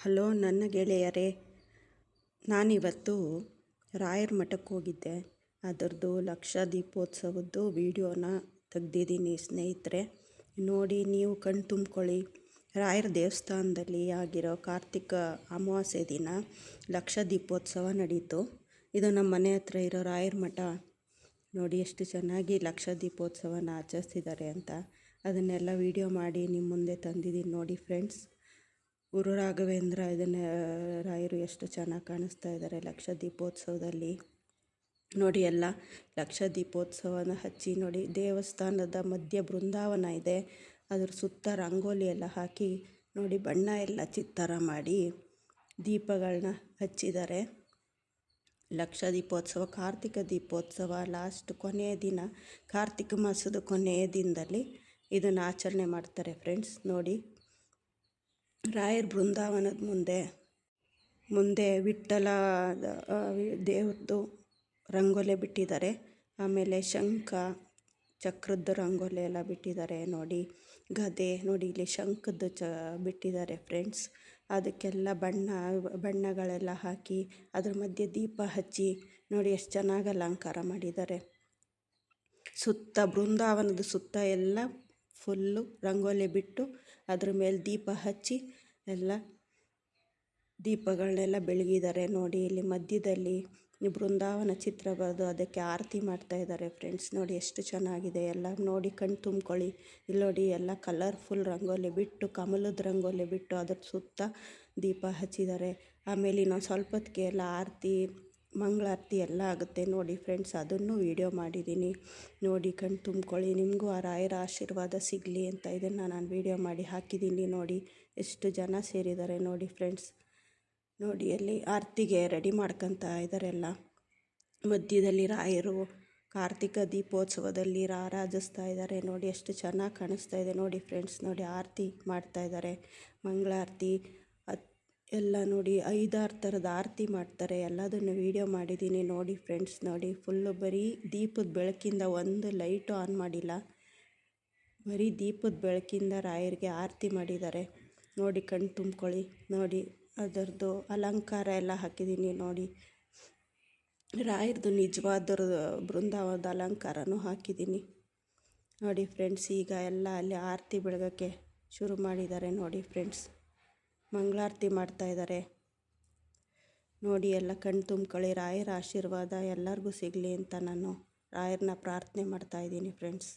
Hello ನನ್ನ ಗೆಳೆಯರೇ, ನಾನಿವತ್ತು ರಾಯರ ಮಠಕ್ಕೆ ಹೋಗಿದ್ದೆ. ಅದರದ್ದು ಲಕ್ಷ ದೀಪೋತ್ಸವದ್ದು ವಿಡಿಯೋನ ತೆಗ್ದಿದ್ದೀನಿ ಸ್ನೇಹಿತರೆ. ನೋಡಿ, ನೀವು ಕಣ್ಣು ತುಂಬ್ಕೊಳ್ಳಿ. ರಾಯರ ದೇವಸ್ಥಾನದಲ್ಲಿ ಆಗಿರೋ ಕಾರ್ತಿಕ ಅಮಾವಾಸ್ಯೆ ದಿನ ಲಕ್ಷ ದೀಪೋತ್ಸವ ನಡೀತು. ಇದು ನಮ್ಮ ಮನೆ ಹತ್ರ ಇರೋ ರಾಯರ ಮಠ. ನೋಡಿ ಎಷ್ಟು ಚೆನ್ನಾಗಿ ಲಕ್ಷ ದೀಪೋತ್ಸವನ ಆಚರಿಸ್ತಿದ್ದಾರೆ ಅಂತ. ಅದನ್ನೆಲ್ಲ ವಿಡಿಯೋ ಮಾಡಿ ನಿಮ್ಮ ಮುಂದೆ ತಂದಿದ್ದೀನಿ ನೋಡಿ ಫ್ರೆಂಡ್ಸ್. ಗುರು ರಾಘವೇಂದ್ರ ಇದನ್ನು ರಾಯರು ಎಷ್ಟು ಚೆನ್ನಾಗಿ ಕಾಣಿಸ್ತಾ ಇದ್ದಾರೆ ಲಕ್ಷ ದೀಪೋತ್ಸವದಲ್ಲಿ. ನೋಡಿ, ಎಲ್ಲ ಲಕ್ಷ ದೀಪೋತ್ಸವನ ಹಚ್ಚಿ ನೋಡಿ. ದೇವಸ್ಥಾನದ ಮಧ್ಯ ಬೃಂದಾವನ ಇದೆ, ಅದ್ರ ಸುತ್ತ ರಂಗೋಲಿ ಎಲ್ಲ ಹಾಕಿ ನೋಡಿ, ಬಣ್ಣ ಎಲ್ಲ ಚಿತ್ತಾರ ಮಾಡಿ ದೀಪಗಳನ್ನ ಹಚ್ಚಿದ್ದಾರೆ. ಲಕ್ಷ ದೀಪೋತ್ಸವ, ಕಾರ್ತಿಕ ದೀಪೋತ್ಸವ ಲಾಸ್ಟ್ ಕೊನೆಯ ದಿನ, ಕಾರ್ತಿಕ ಮಾಸದ ಕೊನೆಯ ದಿನದಲ್ಲಿ ಇದನ್ನು ಆಚರಣೆ ಮಾಡ್ತಾರೆ ಫ್ರೆಂಡ್ಸ್. ನೋಡಿ, ರಾಯರ ಬೃಂದಾವನದ ಮುಂದೆ ವಿಠ್ಠಲ ದೇವ್ರದ್ದು ರಂಗೋಲೆ ಬಿಟ್ಟಿದ್ದಾರೆ. ಆಮೇಲೆ ಶಂಖ ಚಕ್ರದ್ದು ರಂಗೋಲೆ ಎಲ್ಲ ಬಿಟ್ಟಿದ್ದಾರೆ. ನೋಡಿ, ಗದೆ ನೋಡಿ, ಇಲ್ಲಿ ಶಂಖದ್ದು ಬಿಟ್ಟಿದ್ದಾರೆ ಫ್ರೆಂಡ್ಸ್. ಅದಕ್ಕೆಲ್ಲ ಬಣ್ಣಗಳೆಲ್ಲ ಹಾಕಿ ಅದ್ರ ಮಧ್ಯೆ ದೀಪ ಹಚ್ಚಿ ನೋಡಿ ಎಷ್ಟು ಚೆನ್ನಾಗಿ ಅಲಂಕಾರ ಮಾಡಿದ್ದಾರೆ. ಸುತ್ತ ಬೃಂದಾವನದ ಸುತ್ತ ಎಲ್ಲ ಫುಲ್ಲು ರಂಗೋಲಿ ಬಿಟ್ಟು ಅದ್ರ ಮೇಲೆ ದೀಪ ಹಚ್ಚಿ ಎಲ್ಲ ದೀಪಗಳನ್ನೆಲ್ಲ ಬೆಳಗಿದ್ದಾರೆ. ನೋಡಿ, ಇಲ್ಲಿ ಮಧ್ಯದಲ್ಲಿ ಬೃಂದಾವನ ಚಿತ್ರ ಬರೆದು ಅದಕ್ಕೆ ಆರತಿ ಮಾಡ್ತಾ ಇದ್ದಾರೆ ಫ್ರೆಂಡ್ಸ್. ನೋಡಿ ಎಷ್ಟು ಚೆನ್ನಾಗಿದೆ ಎಲ್ಲ. ನೋಡಿ, ಕಣ್ಣು ತುಂಬ್ಕೊಳ್ಳಿ. ಇಲ್ಲಿ ನೋಡಿ, ಎಲ್ಲ ಕಲರ್ಫುಲ್ ರಂಗೋಲಿ ಬಿಟ್ಟು, ಕಮಲದ ರಂಗೋಲಿ ಬಿಟ್ಟು ಅದ್ರ ಸುತ್ತ ದೀಪ ಹಚ್ಚಿದ್ದಾರೆ. ಆಮೇಲೆ ಇನ್ನೊಂದು ಸ್ವಲ್ಪ ಹೊತ್ತಿಗೆ ಎಲ್ಲ ಆರತಿ, ಮಂಗಳಾರತಿ ಎಲ್ಲ ಆಗುತ್ತೆ ನೋಡಿ ಫ್ರೆಂಡ್ಸ್. ಅದನ್ನು ವಿಡಿಯೋ ಮಾಡಿದ್ದೀನಿ ನೋಡಿ. ಕಣ್ಣು ತುಂಬ್ಕೊಳ್ಳಿ. ನಿಮಗೂ ಆ ರಾಯರ ಆಶೀರ್ವಾದ ಸಿಗಲಿ ಅಂತ ಇದನ್ನು ನಾನು ವಿಡಿಯೋ ಮಾಡಿ ಹಾಕಿದ್ದೀನಿ. ನೋಡಿ ಎಷ್ಟು ಜನ ಸೇರಿದ್ದಾರೆ ನೋಡಿ ಫ್ರೆಂಡ್ಸ್. ನೋಡಿ, ಅಲ್ಲಿ ಆರತಿಗೆ ರೆಡಿ ಮಾಡ್ಕೊತಾ ಇದ್ದಾರೆ ಎಲ್ಲ. ಮಧ್ಯದಲ್ಲಿ ರಾಯರು ಕಾರ್ತಿಕ ದೀಪೋತ್ಸವದಲ್ಲಿ ರಾರಾಜಿಸ್ತಾ ಇದ್ದಾರೆ. ನೋಡಿ ಎಷ್ಟು ಚೆನ್ನಾಗಿ ಕಾಣಿಸ್ತಾ ಇದೆ ನೋಡಿ ಫ್ರೆಂಡ್ಸ್. ನೋಡಿ, ಆರತಿ ಮಾಡ್ತಾ ಇದ್ದಾರೆ, ಮಂಗಳಾರತಿ ಎಲ್ಲ ನೋಡಿ. 5-6 ಥರದ ಆರತಿ ಮಾಡ್ತಾರೆ. ಎಲ್ಲದನ್ನು ವೀಡಿಯೋ ಮಾಡಿದ್ದೀನಿ ನೋಡಿ ಫ್ರೆಂಡ್ಸ್. ನೋಡಿ, ಫುಲ್ಲು ಬರೀ ದೀಪದ ಬೆಳಕಿಂದ ಒಂದು ಲೈಟು ಆನ್ ಮಾಡಿಲ್ಲ, ಬರೀ ದೀಪದ ಬೆಳಕಿಂದ ರಾಯರಿಗೆ ಆರತಿ ಮಾಡಿದ್ದಾರೆ ನೋಡಿ. ಕಣ್ಣು ತುಂಬ್ಕೊಳ್ಳಿ. ನೋಡಿ, ಅದರದ್ದು ಅಲಂಕಾರ ಎಲ್ಲ ಹಾಕಿದ್ದೀನಿ ನೋಡಿ. ರಾಯರದು ನಿಜವಾದ ಬೃಂದಾವನದ ಅಲಂಕಾರನೂ ಹಾಕಿದ್ದೀನಿ ನೋಡಿ ಫ್ರೆಂಡ್ಸ್. ಈಗ ಎಲ್ಲ ಅಲ್ಲಿ ಆರತಿ ಬೆಳಗೋಕ್ಕೆ ಶುರು ಮಾಡಿದ್ದಾರೆ ನೋಡಿ ಫ್ರೆಂಡ್ಸ್. ಮಂಗಳಾರತಿ ಮಾಡ್ತಾಯಿದ್ದಾರೆ ನೋಡಿ. ಎಲ್ಲ ಕಣ್ಣು ತುಂಬ್ಕೊಳ್ಳಿ. ರಾಯರ ಆಶೀರ್ವಾದ ಎಲ್ಲರಿಗೂ ಸಿಗಲಿ ಅಂತ ನಾನು ರಾಯರನ್ನ ಪ್ರಾರ್ಥನೆ ಮಾಡ್ತಾಯಿದ್ದೀನಿ ಫ್ರೆಂಡ್ಸ್.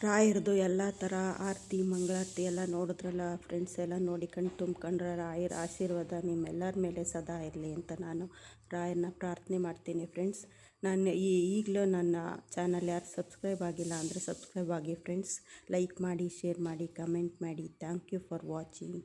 ರಾಯರದು ಎಲ್ಲ ಥರ ಆರತಿ ಮಂಗಳಾರತಿ ಎಲ್ಲ ನೋಡಿದ್ರಲ್ಲ ಫ್ರೆಂಡ್ಸ್. ಎಲ್ಲ ನೋಡಿ ಕಣ್ ತುಂಬ್ಕೊಂಡ್ರೆ ರಾಯರ ಆಶೀರ್ವಾದ ನಿಮ್ಮೆಲ್ಲರ ಮೇಲೆ ಸದಾ ಇರಲಿ ಅಂತ ನಾನು ರಾಯರನ್ನ ಪ್ರಾರ್ಥನೆ ಮಾಡ್ತೀನಿ ಫ್ರೆಂಡ್ಸ್. ನಾನು ಈಗಲೂ ನನ್ನ ಚಾನಲ್ ಯಾರು ಸಬ್ಸ್ಕ್ರೈಬ್ ಆಗಿಲ್ಲ ಅಂದರೆ ಸಬ್ಸ್ಕ್ರೈಬ್ ಆಗಿ ಫ್ರೆಂಡ್ಸ್. ಲೈಕ್ ಮಾಡಿ, ಶೇರ್ ಮಾಡಿ, ಕಮೆಂಟ್ ಮಾಡಿ. Thank you for watching.